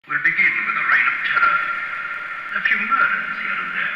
We'll begin with a reign of terror. A few murders here and there.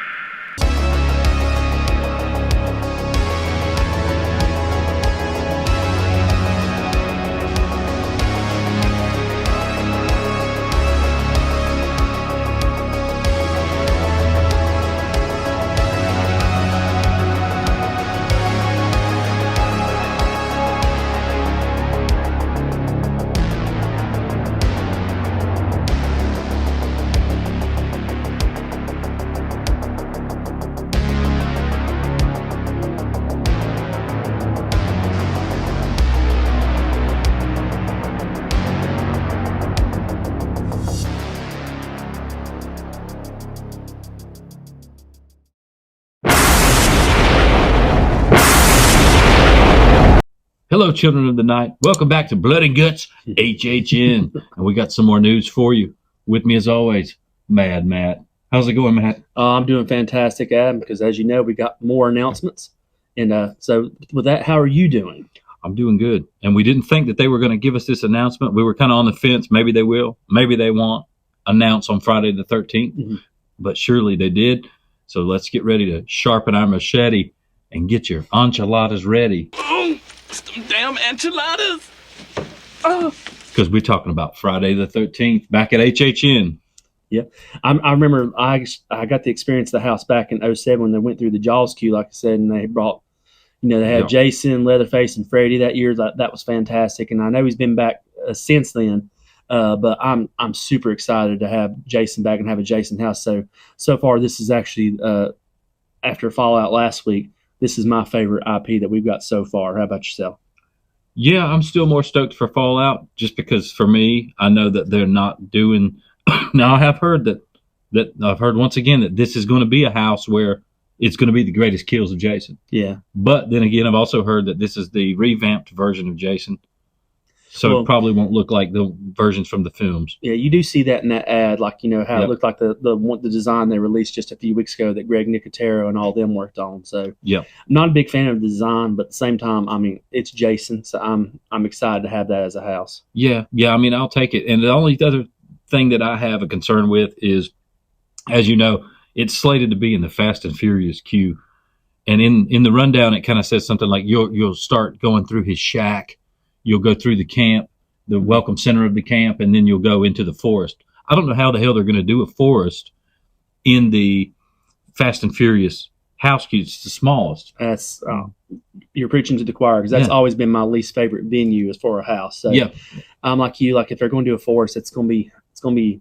Hello, children of the night. Welcome back to Blood and Guts, HHN. And we got some more news for you. With me, as always, Mad Matt. How's it going, Matt? I'm doing fantastic, Adam, because as you know, we got more announcements. And so with that, how are you doing? I'm doing good. And we didn't think that they were going to give us this announcement. We were kind of on the fence. Maybe they will. Maybe they won't announce on Friday the 13th. Mm-hmm. But surely they did. So let's get ready to sharpen our machete and get your enchiladas ready. Some damn enchiladas. Because we're talking about Friday the 13th back at HHN. Yeah, I remember I got to experience the house back in 07 when they went through the Jaws queue, like I said, and they brought, they had Jason, Leatherface, and Freddy that year. That was fantastic, and I know he's been back since then. But I'm super excited to have Jason back and have a Jason house. So far, this is actually after Fallout last week. This is my favorite IP that we've got so far. How about yourself? Yeah, I'm still more stoked for Fallout just because for me, I know that they're not doing. Now I have heard that I've heard once again that this is going to be a house where it's going to be the greatest kills of Jason. Yeah. But then again, I've also heard that this is the revamped version of Jason. So it probably won't look like the versions from the films. Yeah, you do see that in that ad, like how it looked like the design they released just a few weeks ago that Greg Nicotero and all them worked on. So yeah, I'm not a big fan of the design, but at the same time, I mean, it's Jason, so I'm excited to have that as a house. Yeah. I mean, I'll take it. And the only other thing that I have a concern with is, as you know, it's slated to be in the Fast and Furious queue, and in the rundown, it kind of says something like you'll start going through his shack. You'll go through the camp, the welcome center of the camp, and then you'll go into the forest. I don't know how the hell they're going to do a forest in the Fast and Furious house queue. It's the smallest. That's you're preaching to the choir, because that's always been my least favorite venue is for a house. So yeah, I'm like you. Like if they're going to do a forest, it's going to be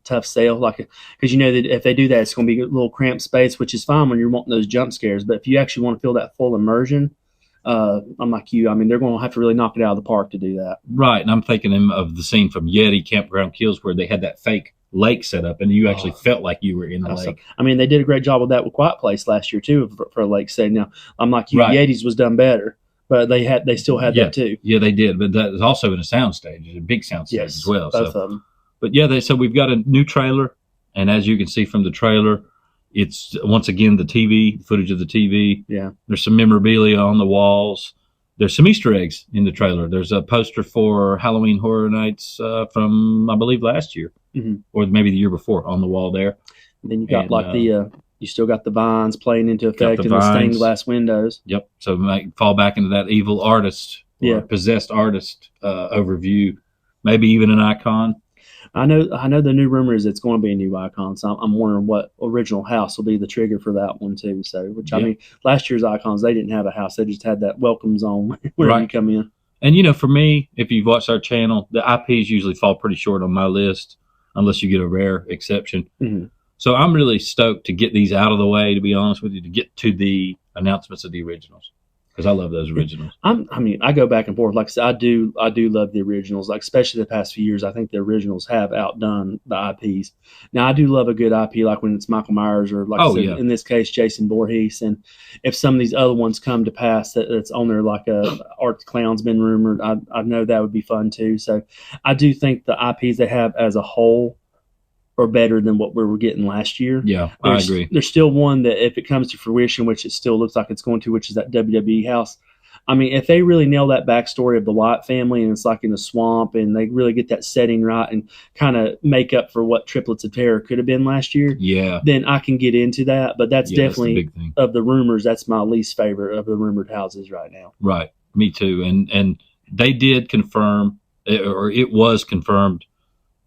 tough sale. Like because that if they do that, it's going to be a little cramped space, which is fine when you're wanting those jump scares. But if you actually want to feel that full immersion. I'm like you. I mean, they're going to have to really knock it out of the park to do that. Right, and I'm thinking of the scene from Yeti Campground Kills where they had that fake lake set up, and you actually felt like you were in the lake. I mean, they did a great job with that with Quiet Place last year too for a lake setting. Now, I'm like you. Right. Yeti's was done better, but they still had that too. Yeah, they did, but that was also in a sound stage, a big sound stage as well. Both of them. But yeah, so we've got a new trailer, and as you can see from the trailer. It's once again the TV footage of the TV. Yeah, there's some memorabilia on the walls. There's some Easter eggs in the trailer. There's a poster for Halloween Horror Nights from I believe last year, or maybe the year before on the wall there. And then you got you still got the vines playing into effect in the stained glass windows. Yep. So might fall back into that evil artist or possessed artist overview. Maybe even an icon. I know the new rumor is it's going to be a new icon, so I'm wondering what original house will be the trigger for that one too. So, I mean, last year's icons, they didn't have a house; they just had that welcome zone where you come in. And for me, if you've watched our channel, the IPs usually fall pretty short on my list, unless you get a rare exception. Mm-hmm. So I'm really stoked to get these out of the way. To be honest with you, to get to the announcements of the originals. Because I love those originals. I go back and forth. Like I said, I do love the originals. Like especially the past few years, I think the originals have outdone the IPs. Now I do love a good IP, like when it's Michael Myers or in this case Jason Voorhees. And if some of these other ones come to pass, that's on there, like Art the Clown's been rumored. I know that would be fun too. So I do think the IPs they have as a whole are better than what we were getting last year. Yeah, I agree. There's still one that if it comes to fruition, which it still looks like it's going to, which is that WWE house. I mean, if they really nail that backstory of the White family and it's like in a swamp and they really get that setting right and kind of make up for what Triplets of Terror could have been last year, then I can get into that. But that's definitely, that's the big thing. Of the rumors, that's my least favorite of the rumored houses right now. Right. Me too. And they did confirm, or it was confirmed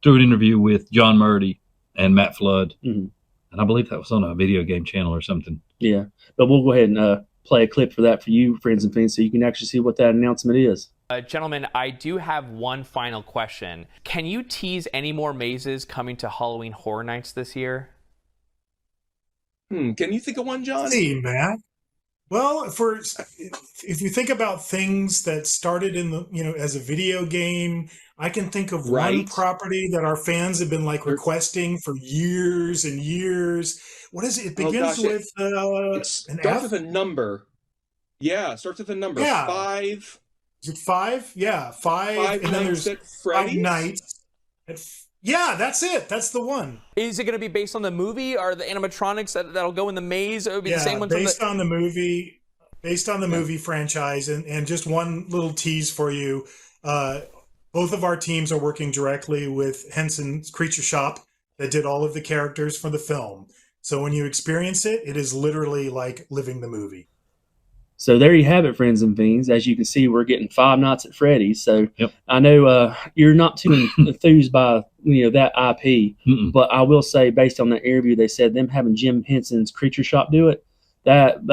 through an interview with John Murdy and Matt Flood. Mm-hmm. And I believe that was on a video game channel or something. Yeah. But we'll go ahead and play a clip for that for you, friends and fans, so you can actually see what that announcement is. Gentlemen, I do have one final question. Can you tease any more mazes coming to Halloween Horror Nights this year? Can you think of one, John? Hey, Matt. Well, if you think about things that started in the as a video game, I can think of one property that our fans have been requesting for years and years. What is it? It begins with it starts with a number. Yeah, it starts with a number. Yeah. 5. Is it 5? Yeah, 5. And then there's 5 nights. Yeah, that's it. That's the one. Is it going to be based on the movie? Are the animatronics that'll go in the maze? It would be the same one. Based on the movie. Based on the movie franchise, and just one little tease for you. Both of our teams are working directly with Henson's Creature Shop that did all of the characters for the film. So when you experience it, it is literally like living the movie. So there you have it, friends and fiends. As you can see, we're getting Five Nights at Freddy's. So I know you're not too enthused by that IP, but I will say, based on the interview, they said them having Jim Henson's Creature Shop do it. That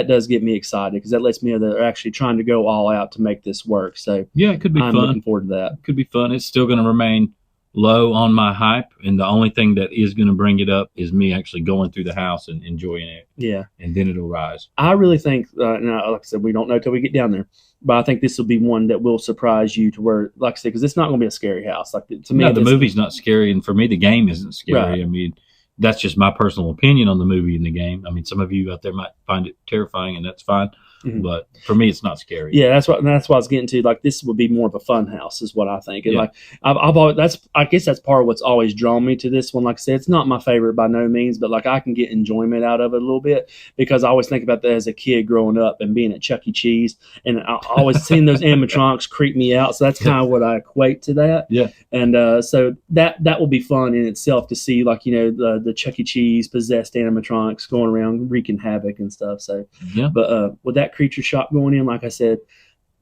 does get me excited because that lets me know that they're actually trying to go all out to make this work. So yeah, it could be fun. I'm looking forward to that. It could be fun. It's still going to remain low on my hype, and the only thing that is going to bring it up is me actually going through the house and enjoying it. Yeah, and then it'll rise. I really think, now, like I said, we don't know till we get down there, but I think this will be one that will surprise you to where, like I said, because it's not going to be a scary house. Like to me, no, the movie's not scary, and for me, the game isn't scary. Right. I mean, that's just my personal opinion on the movie and the game. I mean, some of you out there might find it terrifying, and that's fine. Mm-hmm. But for me, it's not scary. Yeah, that's what I was getting to. Like, this would be more of a fun house, is what I think. And like, I've always, I guess that's part of what's always drawn me to this one. Like I said, it's not my favorite by no means, but like I can get enjoyment out of it a little bit because I always think about that as a kid growing up and being at Chuck E. Cheese, and I always seen those animatronics creep me out. So that's kind of what I equate to that. Yeah. And so that will be fun in itself to see, like, the Chuck E. Cheese possessed animatronics going around wreaking havoc and stuff. So yeah. But with that Creature Shop going in, like I said,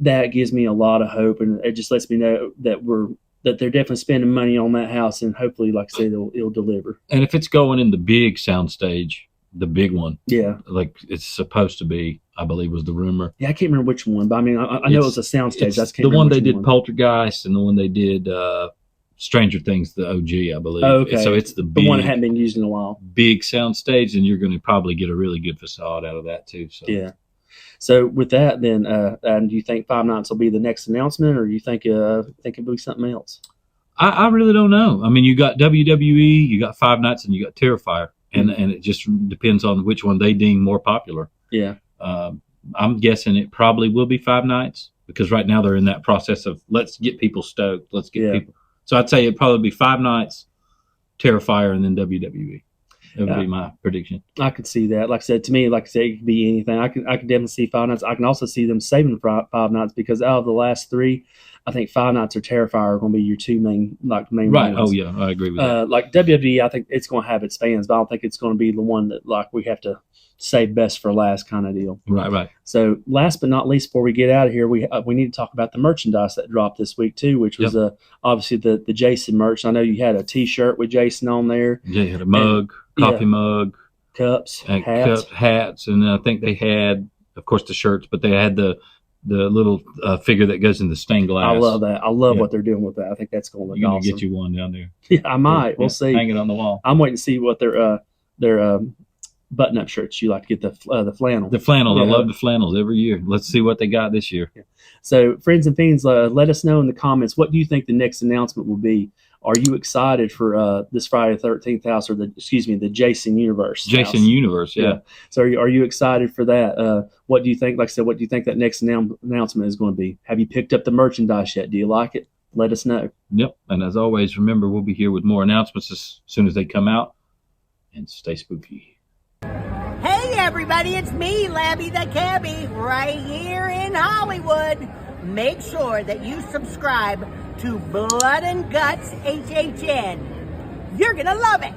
that gives me a lot of hope, and it just lets me know that they're definitely spending money on that house, and hopefully, like I said, it'll deliver. And if it's going in the big soundstage, the big one, like it's supposed to be, I believe was the rumor. Yeah, I can't remember which one, but I mean, I know it was a soundstage. That's the one they did Poltergeist, and the one they did Stranger Things, the OG, I believe. Oh, okay. So it's the one that hadn't been used in a while. Big soundstage, and you're going to probably get a really good facade out of that too. So yeah. So with that, then, do you think Five Nights will be the next announcement, or you think it'll be something else? I really don't know. I mean, you got WWE, you got Five Nights, and you got Terrifier, and it just depends on which one they deem more popular. Yeah. I'm guessing it probably will be Five Nights because right now they're in that process of let's get people stoked, let's get people. So I'd say it'd probably be Five Nights, Terrifier, and then WWE. That would be my prediction. I could see that. Like I said, to me, like I said, it could be anything. I could definitely see Five Nights. I can also see them saving Five Nights because out of the last three, I think Five Nights or Terrifier are going to be your two main right. ones. Oh yeah, I agree with that. Like WWE, I think it's going to have its fans, but I don't think it's going to be the one that like we have to save best for last kind of deal. Right. So last but not least, before we get out of here, we need to talk about the merchandise that dropped this week too, which was obviously the Jason merch. I know you had a T-shirt with Jason on there. Yeah, you had a mug, coffee mug, cups, hats, and I think they had, of course, the shirts, but they had the little figure that goes in the stained glass. I love that. I love what they're doing with that. I think that's going to look awesome. Get you one down there. Yeah, I might. We'll see. Hang it on the wall. I'm waiting to see what their button-up shirts. You like to get the flannel. The flannel. I love the flannels every year. Let's see what they got this year. Yeah. So, friends and fiends, let us know in the comments, what do you think the next announcement will be? Are you excited for this Friday the 13th house, or the Jason Universe? Jason Universe, yeah. So are you excited for that? What do you think? Like I said, what do you think that next announcement is going to be? Have you picked up the merchandise yet? Do you like it? Let us know. Yep. And as always, remember, we'll be here with more announcements as soon as they come out. And stay spooky. Hey, everybody, it's me, Labby the Cabbie, right here in Hollywood. Make sure that you subscribe to Blood and Guts HHN. You're gonna love it.